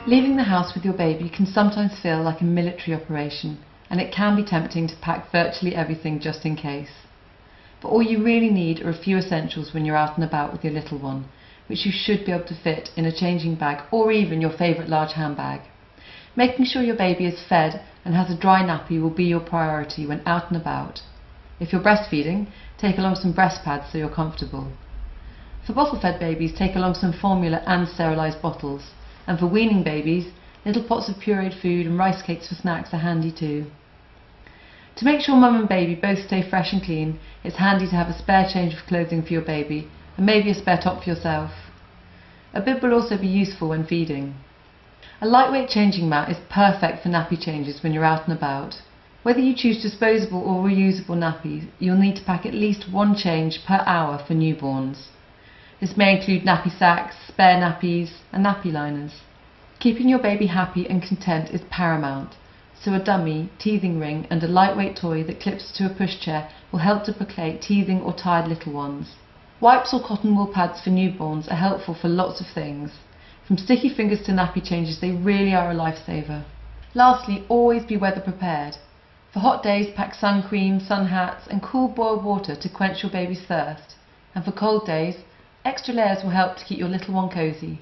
Leaving the house with your baby can sometimes feel like a military operation, and it can be tempting to pack virtually everything just in case. But all you really need are a few essentials when you're out and about with your little one, which you should be able to fit in a changing bag or even your favourite large handbag. Making sure your baby is fed and has a dry nappy will be your priority when out and about. If you're breastfeeding, take along some breast pads so you're comfortable. For bottle-fed babies, take along some formula and sterilised bottles. And for weaning babies, little pots of pureed food and rice cakes for snacks are handy too. To make sure mum and baby both stay fresh and clean, it's handy to have a spare change of clothing for your baby and maybe a spare top for yourself. A bib will also be useful when feeding. A lightweight changing mat is perfect for nappy changes when you're out and about. Whether you choose disposable or reusable nappies, you'll need to pack at least one change per hour for newborns. This may include nappy sacks, spare nappies and nappy liners. Keeping your baby happy and content is paramount, so a dummy, teething ring and a lightweight toy that clips to a pushchair will help to placate teething or tired little ones. Wipes or cotton wool pads for newborns are helpful for lots of things. From sticky fingers to nappy changes, they really are a lifesaver. Lastly, always be weather prepared. For hot days, pack sun cream, sun hats and cool boiled water to quench your baby's thirst. And for cold days, extra layers will help to keep your little one cosy.